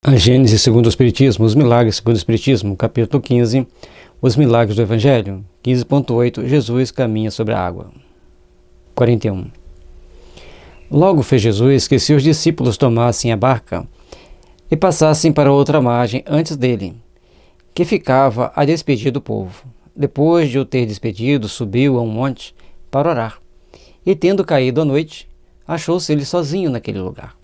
A Gênese segundo o Espiritismo, os milagres segundo o Espiritismo, capítulo 15, os milagres do Evangelho, 15.8, Jesus caminha sobre a água. 41. Logo fez Jesus que seus discípulos tomassem a barca e passassem para outra margem antes dele, que ficava a despedir do povo. Depois de o ter despedido, subiu a um monte para orar, e tendo caído a noite, achou-se ele sozinho naquele lugar.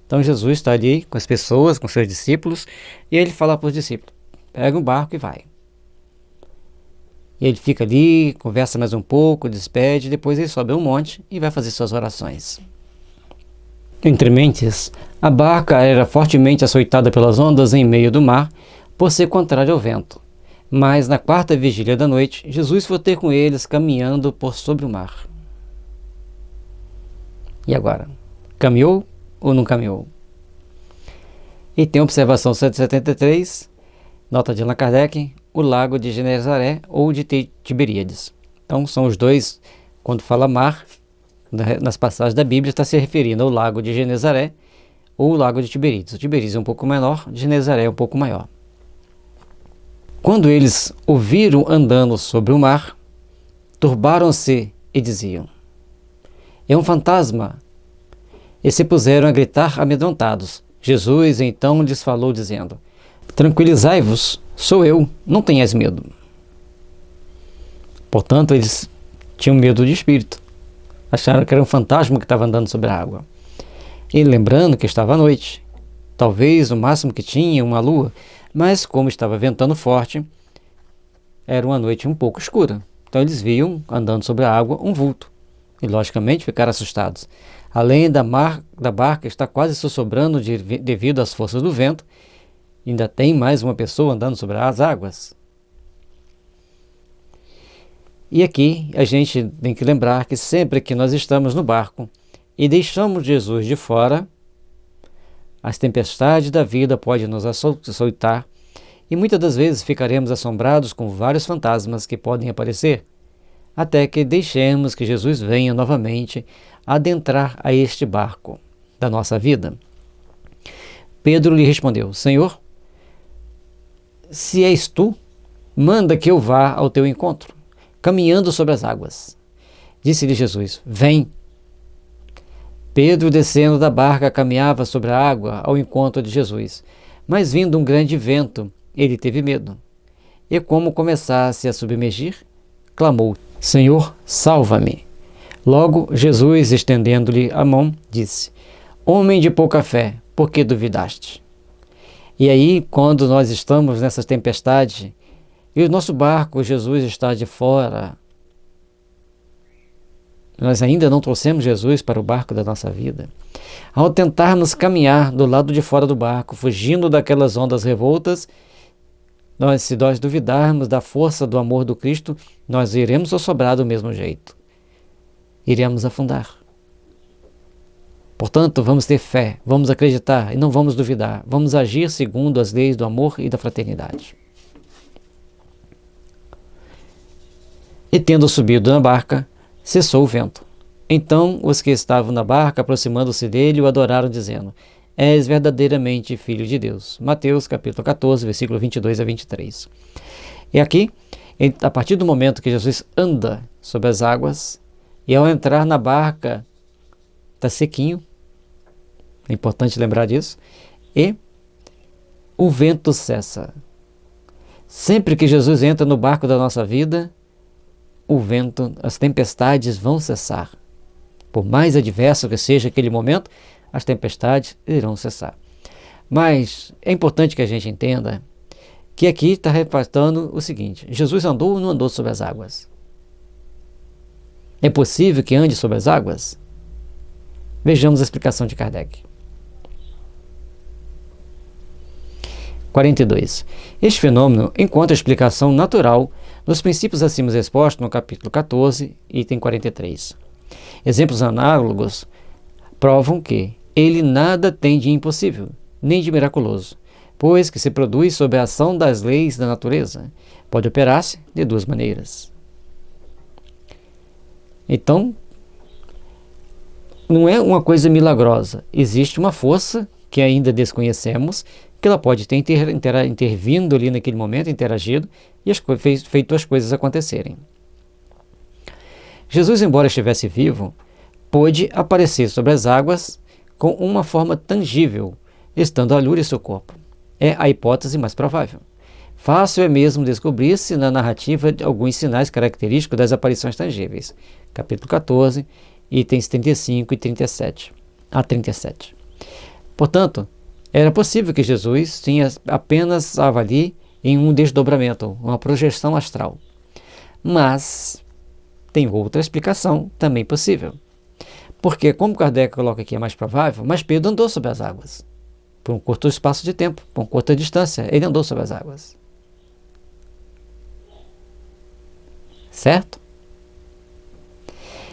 Então Jesus está ali com as pessoas, com seus discípulos, e ele fala para os discípulos: pega um barco e vai. E ele fica ali, conversa mais um pouco, despede, depois ele sobe um monte e vai fazer suas orações. Entre mentes, a barca era fortemente açoitada pelas ondas em meio do mar, por ser contrária ao vento. Mas na quarta vigília da noite, Jesus foi ter com eles caminhando por sobre o mar. E agora? Caminhou ou não caminhou? E tem a observação 173, nota de Allan Kardec, o lago de Genezaré ou de Tiberíades. Então são os dois, quando fala mar, nas passagens da Bíblia está se referindo ao lago de Genezaré ou o lago de Tiberíades. O Tiberíades é um pouco menor, Genezaré é um pouco maior. Quando eles ouviram andando sobre o mar, turbaram-se e diziam: é um fantasma! E se puseram a gritar amedrontados. Jesus então lhes falou dizendo: tranquilizai-vos, sou eu, não tenhais medo. Portanto, eles tinham medo de espírito. Acharam que era um fantasma que estava andando sobre a água. E lembrando que estava à noite, talvez o máximo que tinha uma lua, mas como estava ventando forte, era uma noite um pouco escura. Então eles viam, andando sobre a água, um vulto. E logicamente ficaram assustados. Além da barca estar quase sussobrando devido às forças do vento, ainda tem mais uma pessoa andando sobre as águas. E aqui a gente tem que lembrar que sempre que nós estamos no barco e deixamos Jesus de fora, as tempestades da vida podem nos açoitar e muitas das vezes ficaremos assombrados com vários fantasmas que podem aparecer, até que deixemos que Jesus venha novamente adentrar a este barco da nossa vida. Pedro lhe respondeu: Senhor, se és tu, manda que eu vá ao teu encontro, caminhando sobre as águas. Disse-lhe Jesus: vem. Pedro, descendo da barca, caminhava sobre a água ao encontro de Jesus, mas vindo um grande vento, ele teve medo. E como começasse a submergir, clamou: Senhor, salva-me. Logo, Jesus, estendendo-lhe a mão, disse: homem de pouca fé, por que duvidaste? E aí, quando nós estamos nessas tempestades, e o nosso barco, Jesus, está de fora, nós ainda não trouxemos Jesus para o barco da nossa vida. Ao tentarmos caminhar do lado de fora do barco, fugindo daquelas ondas revoltas, se nós duvidarmos da força do amor do Cristo, nós iremos assobrar do mesmo jeito. Iremos afundar. Portanto, vamos ter fé, vamos acreditar e não vamos duvidar. Vamos agir segundo as leis do amor e da fraternidade. E tendo subido na barca, cessou o vento. Então os que estavam na barca, aproximando-se dele, o adoraram, dizendo: és verdadeiramente Filho de Deus. Mateus capítulo 14, versículo 22 a 23. E aqui, a partir do momento que Jesus anda sobre as águas, e ao entrar na barca, está sequinho, é importante lembrar disso, e o vento cessa. Sempre que Jesus entra no barco da nossa vida, o vento, as tempestades vão cessar. Por mais adverso que seja aquele momento, as tempestades irão cessar. Mas é importante que a gente entenda que aqui está reportando o seguinte: Jesus andou ou não andou sobre as águas? É possível que ande sobre as águas? Vejamos a explicação de Kardec. 42. Este fenômeno encontra explicação natural nos princípios acima expostos no capítulo 14, item 43. Exemplos análogos provam que ele nada tem de impossível, nem de miraculoso, pois que se produz sob a ação das leis da natureza. Pode operar-se de duas maneiras. Então, não é uma coisa milagrosa. Existe uma força que ainda desconhecemos, que ela pode ter intervindo ali naquele momento, interagido e feito as coisas acontecerem. Jesus, embora estivesse vivo, pôde aparecer sobre as águas com uma forma tangível, estando a luz em seu corpo. É a hipótese mais provável. Fácil é mesmo descobrir-se na narrativa de alguns sinais característicos das aparições tangíveis. Capítulo 14, itens 35 e 37 a 37. Portanto, era possível que Jesus apenas estava ali em um desdobramento, uma projeção astral. Mas tem outra explicação também possível. Porque, como Kardec coloca aqui, é mais provável, mas Pedro andou sobre as águas. Por um curto espaço de tempo, por uma curta distância, ele andou sobre as águas. Certo?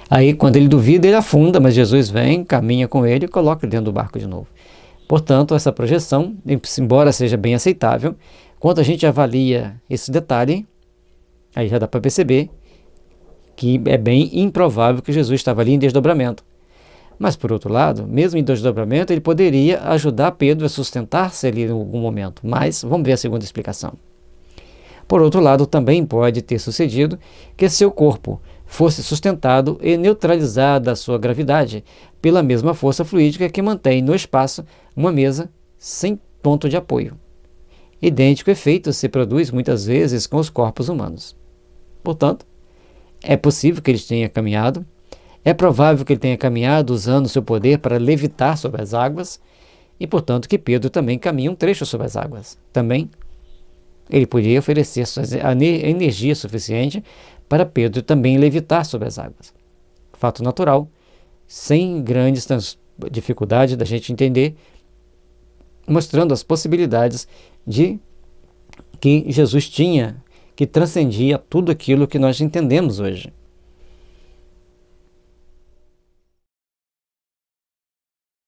Aí, quando ele duvida, ele afunda, mas Jesus vem, caminha com ele e coloca ele dentro do barco de novo. Portanto, essa projeção, embora seja bem aceitável, quando a gente avalia esse detalhe, aí já dá para perceber que é bem improvável que Jesus estava ali em desdobramento. Mas, por outro lado, mesmo em desdobramento, ele poderia ajudar Pedro a sustentar-se ali em algum momento. Mas, vamos ver a segunda explicação. Por outro lado, também pode ter sucedido que seu corpo fosse sustentado e neutralizada a sua gravidade pela mesma força fluídica que mantém no espaço uma mesa sem ponto de apoio. Idêntico efeito se produz muitas vezes com os corpos humanos. Portanto, é possível que ele tenha caminhado, é provável que ele tenha caminhado usando seu poder para levitar sobre as águas e, portanto, que Pedro também caminha um trecho sobre as águas. Também ele poderia oferecer a energia suficiente para Pedro também levitar sobre as águas. Fato natural, sem grandes dificuldades da gente entender, mostrando as possibilidades de que Jesus tinha, que transcendia tudo aquilo que nós entendemos hoje.